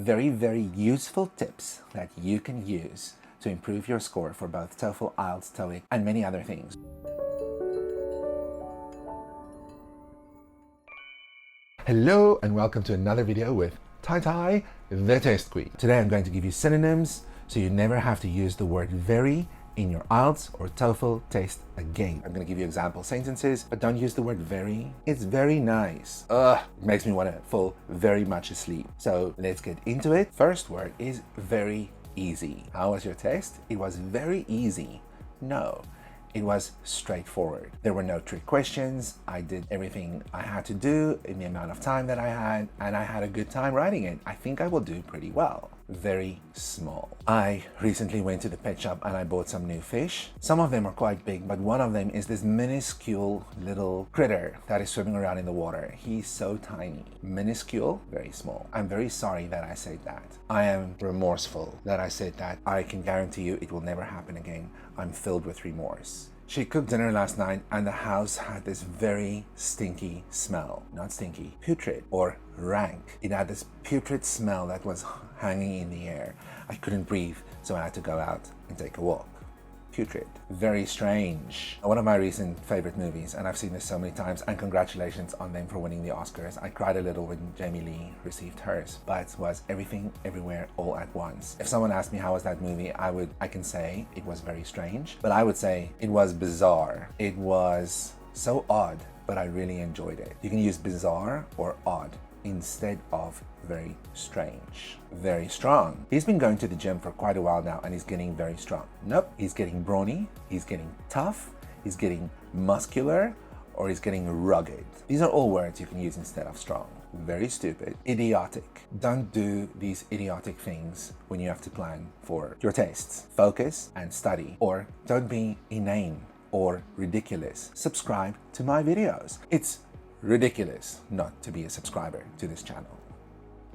very, very useful tips that you can use to improve your score for both TOEFL, IELTS, TOEIC, and many other things. Hello and welcome to another video with Tai, the Test Queen. Today I'm going to give you synonyms so you never have to use the word very in your IELTS or TOEFL test again. I'm going to give you example sentences, but don't use the word very. It's very nice. It makes me want to fall very much asleep. So let's get into it. First word is very easy. How was your test? It was very easy. No. It was straightforward. There were no trick questions. I did everything I had to do in the amount of time that I had, and I had a good time writing it. I think I will do pretty well. Very small. I recently went to the pet shop and I bought some new fish. Some of them are quite big, but one of them is this minuscule little critter that is swimming around in the water. He's so tiny. Minuscule, very small. I'm very sorry that I said that. I am remorseful that I said that. I can guarantee you it will never happen again. I'm filled with remorse. She cooked dinner last night and the house had this very stinky smell. Not stinky, putrid or rank. It had this putrid smell that was hanging in the air. I couldn't breathe, so I had to go out and take a walk. Putrid. Very strange. One of my recent favorite movies, and I've seen this so many times, and congratulations on them for winning the Oscars. I cried a little when Jamie Lee received hers, but it was Everything Everywhere All at Once. If someone asked me how was that movie, I can say it was very strange, but I would say it was bizarre. It was so odd, but I really enjoyed it. You can use bizarre or odd instead of very strange. Very strong. He's been going to the gym for quite a while now and he's getting very strong. Nope, he's getting brawny, he's getting tough, he's getting muscular, or he's getting rugged. These are all words you can use instead of strong. Very stupid. Idiotic. Don't do these idiotic things when you have to plan for your tests. Focus and study. Or don't be inane or ridiculous. Subscribe to my videos. It's ridiculous not to be a subscriber to this channel.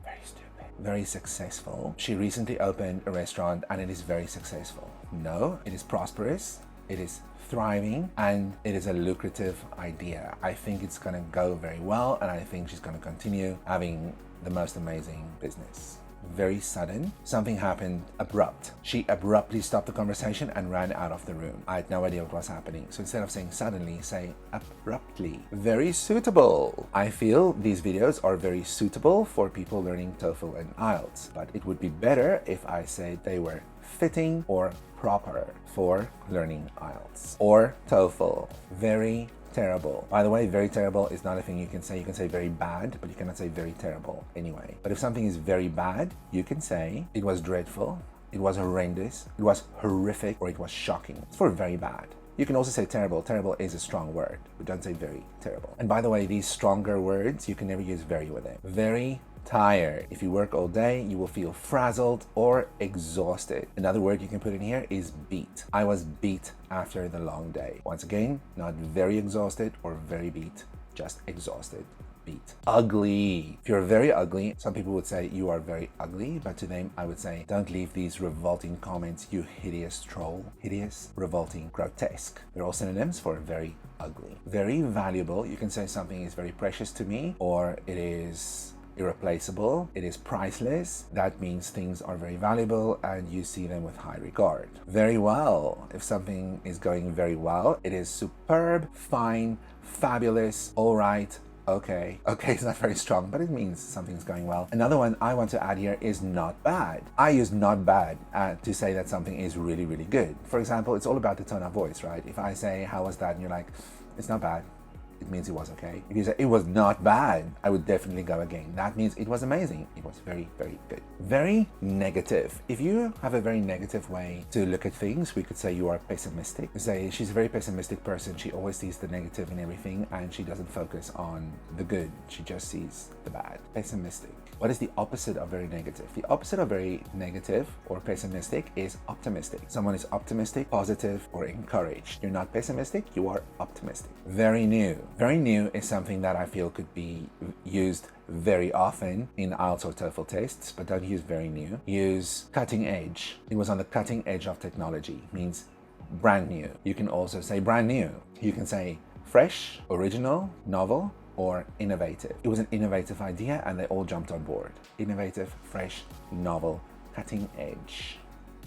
Very stupid. Very successful. She recently opened a restaurant and it is very successful. No, it is prosperous, it is thriving, and it is a lucrative idea. I think it's gonna go very well and I think she's gonna continue having the most amazing business. Very sudden. Something happened abrupt. She abruptly stopped the conversation and ran out of the room. I had no idea what was happening. So instead of saying suddenly, say abruptly. Very suitable. I feel these videos are very suitable for people learning TOEFL and IELTS, but it would be better if I said they were fitting or proper for learning IELTS or TOEFL. Very terrible. By the way, very terrible is not a thing you can say. You can say very bad, but you cannot say very terrible anyway. But if something is very bad, you can say it was dreadful, it was horrendous, it was horrific, or it was shocking. It's for very bad. You can also say terrible. Terrible is a strong word, but don't say very terrible. And by the way, these stronger words, you can never use very with them. Very tired. If you work all day, you will feel frazzled or exhausted. Another word you can put in here is beat. I was beat after the long day. Once again, not very exhausted or very beat, just exhausted. Beat. Ugly. If you're very ugly, some people would say you are very ugly, but to them I would say don't leave these revolting comments, you hideous troll. Hideous, revolting, grotesque. They're all synonyms for very ugly. Very valuable. You can say something is very precious to me, or it is irreplaceable, it is priceless. That means things are very valuable and you see them with high regard. Very well. If something is going very well, it is superb, fine, fabulous, all right, okay. Okay, it's not very strong, but it means something's going well. Another one I want to add here is not bad. I use not bad to say that something is really, really good. For example, it's all about the tone of voice, right? If I say, how was that? And you're like, it's not bad. It means it was okay. If you say it was not bad, I would definitely go again. That means it was amazing. It was very, very good. Very negative. If you have a very negative way to look at things, we could say you are pessimistic. Say she's a very pessimistic person. She always sees the negative in everything and she doesn't focus on the good. She just sees the bad. Pessimistic. What is the opposite of very negative? The opposite of very negative or pessimistic is optimistic. Someone is optimistic, positive, or encouraged. You're not pessimistic, you are optimistic. Very new. Very new is something that I feel could be used very often in IELTS or TOEFL tests, but don't use very new. Use cutting edge. It was on the cutting edge of technology. Means brand new. You can also say brand new. You can say fresh, original, novel, or innovative. It was an innovative idea and they all jumped on board. Innovative, fresh, novel, cutting edge.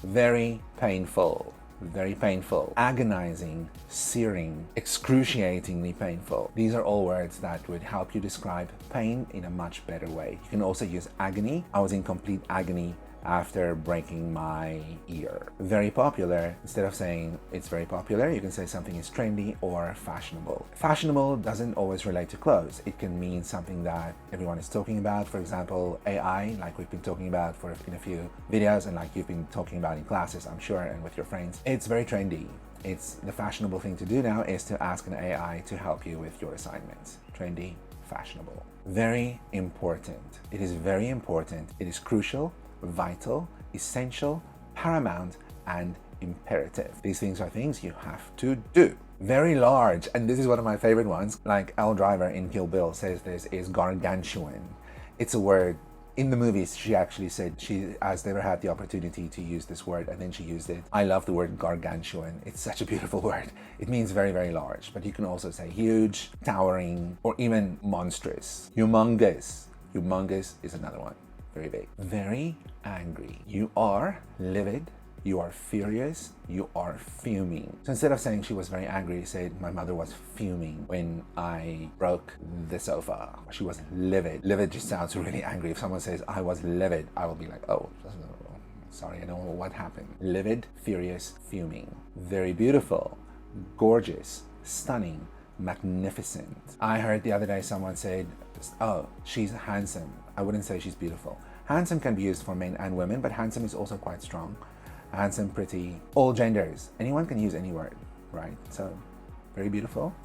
Very painful. Very painful, agonizing, searing, excruciatingly painful. These are all words that would help you describe pain in a much better way. You can also use agony. I was in complete agony after breaking my ear. Very popular. Instead of saying it's very popular, you can say something is trendy or fashionable. Fashionable doesn't always relate to clothes. It can mean something that everyone is talking about. For example, AI, like we've been talking about in a few videos and like you've been talking about in classes, I'm sure, and with your friends. It's very trendy. It's the fashionable thing to do now is to ask an AI to help you with your assignments. Trendy, fashionable. Very important. It is very important. It is crucial, vital, essential, paramount, and imperative. These things are things you have to do. Very large, and this is one of my favorite ones, like Elle Driver in Kill Bill says this, is gargantuan. It's a word, in the movies she actually said she has never had the opportunity to use this word and then she used it. I love the word gargantuan. It's such a beautiful word. It means very, very large, but you can also say huge, towering, or even monstrous. Humongous. Humongous is another one. Very big. Very angry. You are livid, you are furious, you are fuming. So instead of saying she was very angry, say my mother was fuming when I broke the sofa. She was livid. Livid just sounds really angry. If someone says I was livid, I will be like, oh, sorry, I don't know what happened. Livid, furious, fuming. Very beautiful, gorgeous, stunning, magnificent. I heard the other day someone said, oh, she's handsome. I wouldn't say she's beautiful. Handsome can be used for men and women, but handsome is also quite strong. Handsome, pretty, all genders. Anyone can use any word, right? So, very beautiful.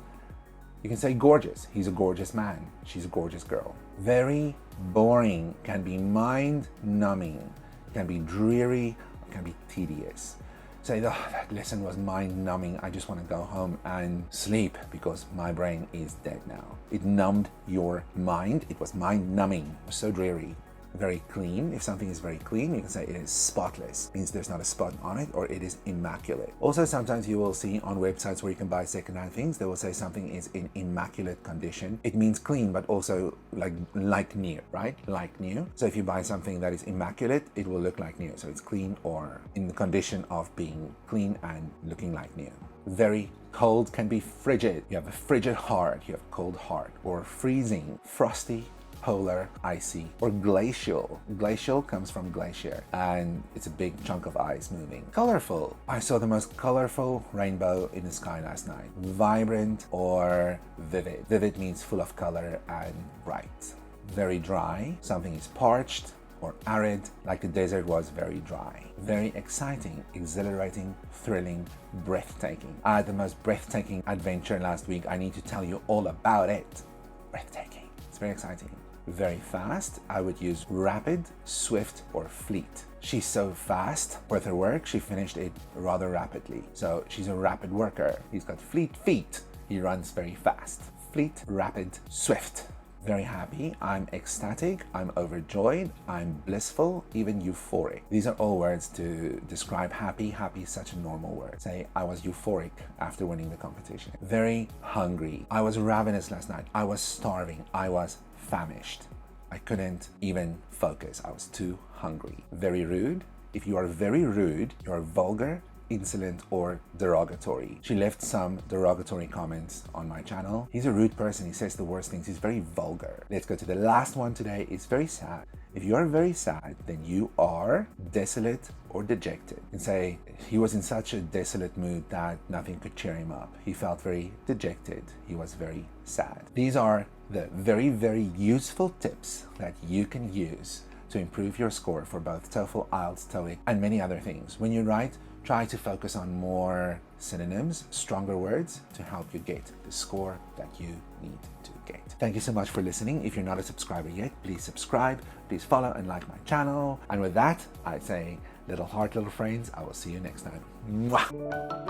You can say gorgeous. He's a gorgeous man. She's a gorgeous girl. Very boring can be mind-numbing, can be dreary, or can be tedious. Say, oh, that lesson was mind-numbing. I just want to go home and sleep because my brain is dead now. It numbed your mind. It was mind-numbing. It was so dreary. Very clean. If something is very clean, you can say it is spotless. It means there's not a spot on it, or it is immaculate. Also, sometimes you will see on websites where you can buy secondhand things, they will say something is in immaculate condition. It means clean, but also like new, right? Like new. So if you buy something that is immaculate, it will look like new. So it's clean or in the condition of being clean and looking like new. Very cold can be frigid. You have a frigid heart, you have a cold heart, or freezing, frosty, polar, icy, or glacial. Glacial comes from glacier, and it's a big chunk of ice moving. Colorful. I saw the most colorful rainbow in the sky last night. Vibrant or vivid. Vivid means full of color and bright. Very dry. Something is parched or arid, like the desert was very dry. Very exciting, exhilarating, thrilling, breathtaking. I had the most breathtaking adventure last week. I need to tell you all about it. Breathtaking. It's very exciting. Very fast, I would use rapid, swift, or fleet. She's so fast with her work, she finished it rather rapidly. So she's a rapid worker. He's got fleet feet. He runs very fast. Fleet, rapid, swift. Very happy, I'm ecstatic, I'm overjoyed, I'm blissful, even euphoric. These are all words to describe happy. Happy is such a normal word. Say, I was euphoric after winning the competition. Very hungry. I was ravenous last night. I was starving. I was famished. I couldn't even focus. I was too hungry. Very rude. If you are very rude, you are vulgar, insolent, or derogatory. She left some derogatory comments on my channel. He's a rude person. He says the worst things. He's very vulgar. Let's go to the last one today. It's very sad. If you are very sad, then you are desolate or dejected. And say, he was in such a desolate mood that nothing could cheer him up. He felt very dejected. He was very sad. These are the very, very useful tips that you can use to improve your score for both TOEFL, IELTS, TOEIC, and many other things. When you write, try to focus on more synonyms, stronger words to help you get the score that you need to get. Thank you so much for listening. If you're not a subscriber yet, please subscribe, please follow and like my channel. And with that, I'd say little heart, little friends, I will see you next time. Mwah!